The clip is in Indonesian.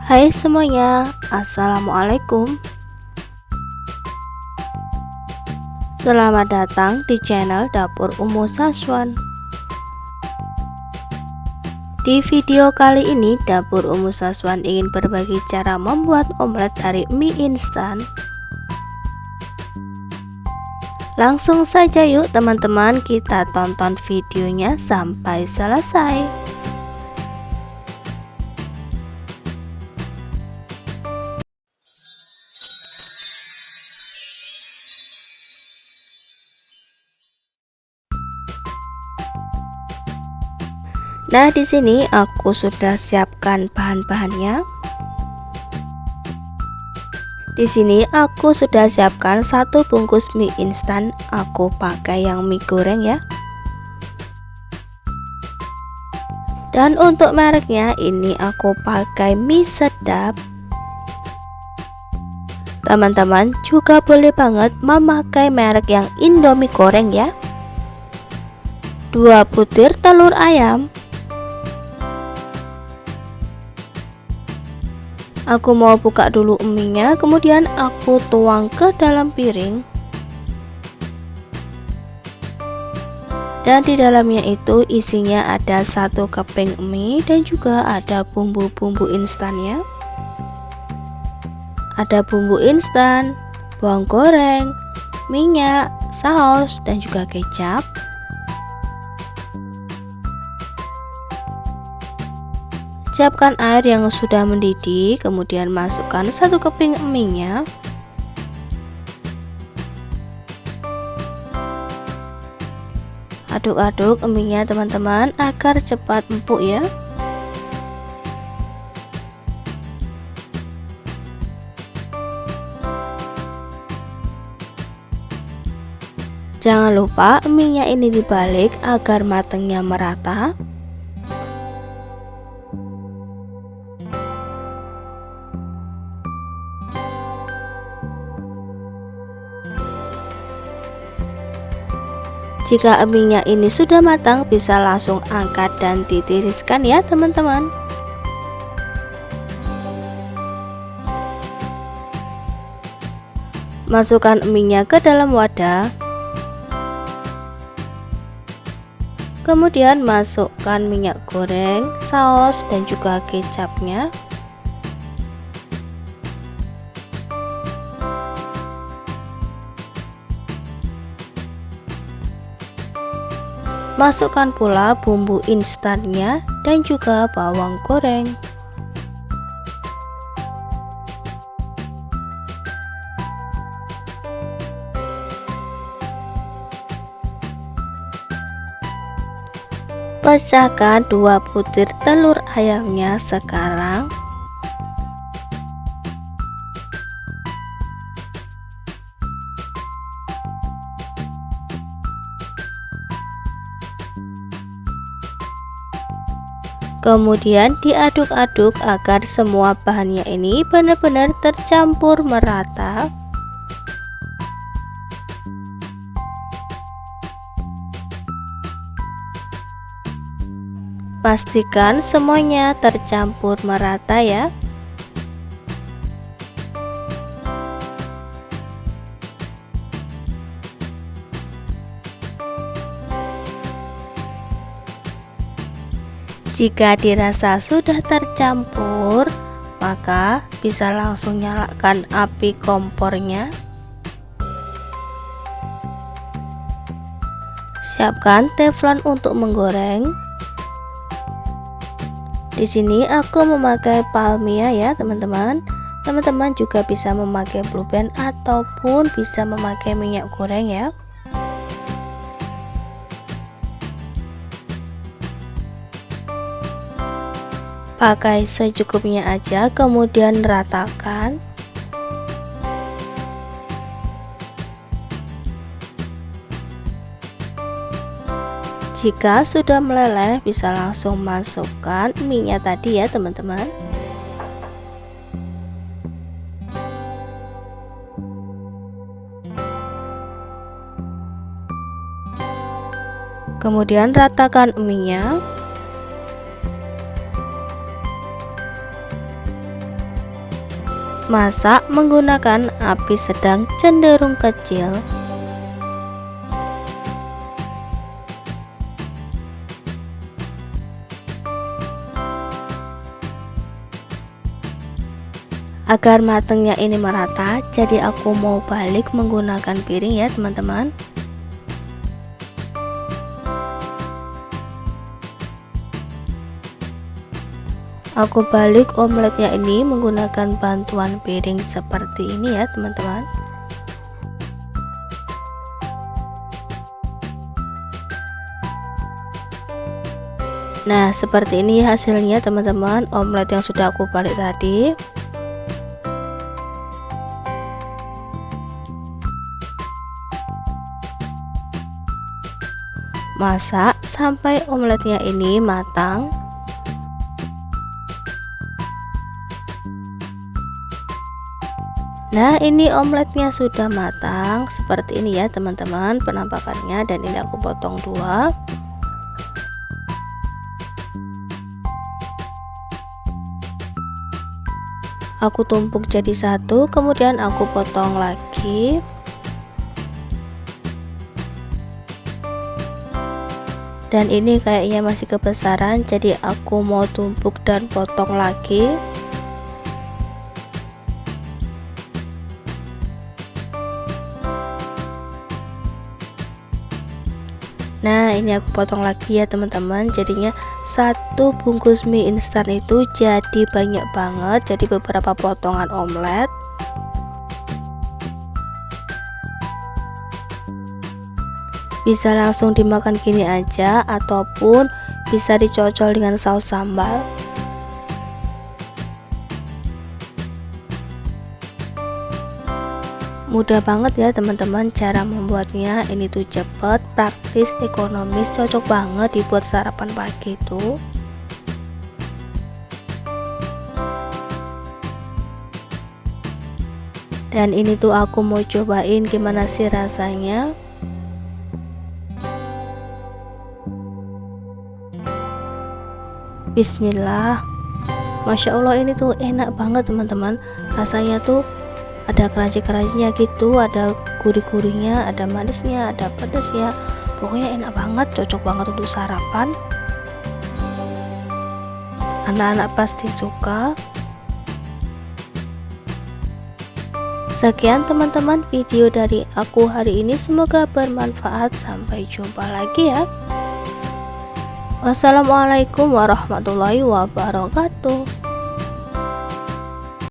Hai semuanya, Assalamualaikum. Selamat datang di channel Dapur Umu Saswan. Di video kali ini, Dapur Umu Saswan ingin berbagi cara membuat omelet dari mie instan. Langsung saja yuk teman-teman, kita tonton videonya sampai selesai. Nah, di sini aku sudah siapkan bahan-bahannya. Di sini aku sudah siapkan 1 bungkus mie instan. Aku pakai yang mie goreng ya. Dan untuk mereknya ini aku pakai mie sedap. Teman-teman juga boleh banget memakai merek yang Indomie goreng ya. 2 butir telur ayam. Aku mau buka dulu mie-nya, kemudian aku tuang ke dalam piring. Dan di dalamnya itu isinya ada 1 keping mie dan juga ada bumbu-bumbu instannya. Ada bumbu instan, bawang goreng, minyak, saus, dan juga kecap. Siapkan air yang sudah mendidih, kemudian masukkan 1 keping mie-nya. Aduk-aduk mie-nya teman-teman agar cepat empuk ya. Jangan lupa mie-nya ini dibalik agar matangnya merata. Jika mie-nya ini sudah matang, bisa langsung angkat dan ditiriskan ya teman-teman. Masukkan mie-nya ke dalam wadah. Kemudian masukkan minyak goreng, saus, dan juga kecapnya. Masukkan pula bumbu instannya dan juga bawang goreng. Pecahkan 2 butir telur ayamnya sekarang. Kemudian diaduk-aduk agar semua bahannya ini benar-benar tercampur merata. Pastikan semuanya tercampur merata ya. Jika dirasa sudah tercampur, maka bisa langsung nyalakan api kompornya. Siapkan teflon untuk menggoreng. Di sini aku memakai palmia ya teman-teman. Teman-teman juga bisa memakai blue band ataupun bisa memakai minyak goreng ya. Pakai secukupnya aja, kemudian ratakan. Jika sudah meleleh, bisa langsung masukkan mie-nya tadi ya teman-teman. Kemudian ratakan mie-nya. Masak menggunakan api sedang cenderung kecil. Agar matangnya ini merata, jadi aku mau balik menggunakan piring ya teman-teman. Aku balik omeletnya ini menggunakan bantuan piring seperti ini ya teman-teman. Nah, seperti ini hasilnya teman-teman, omelet yang sudah aku balik tadi. Masak sampai omeletnya ini matang. Nah, ini omeletnya sudah matang seperti ini ya teman-teman penampakannya, dan ini aku potong dua. Aku tumpuk jadi satu, kemudian aku potong lagi. Dan ini kayaknya masih kebesaran, jadi aku mau tumpuk dan potong lagi. Nah, ini aku potong lagi ya teman-teman. Jadinya satu bungkus mie instan itu jadi banyak banget, jadi beberapa potongan omelet. Bisa langsung dimakan gini aja ataupun bisa dicocol dengan saus sambal. Mudah banget ya teman-teman cara membuatnya. Ini tuh cepet, praktis, ekonomis, cocok banget dibuat sarapan pagi tuh. Dan ini tuh aku mau cobain gimana sih rasanya. Bismillah. Masya Allah, ini tuh enak banget teman-teman. Rasanya tuh ada crunchy-crunchy-nya gitu, ada gurih-gurihnya, ada manisnya, ada pedasnya. Pokoknya enak banget, cocok banget untuk sarapan. Anak-anak pasti suka. Sekian teman-teman video dari aku hari ini, semoga bermanfaat. Sampai jumpa lagi ya. Wassalamualaikum warahmatullahi wabarakatuh.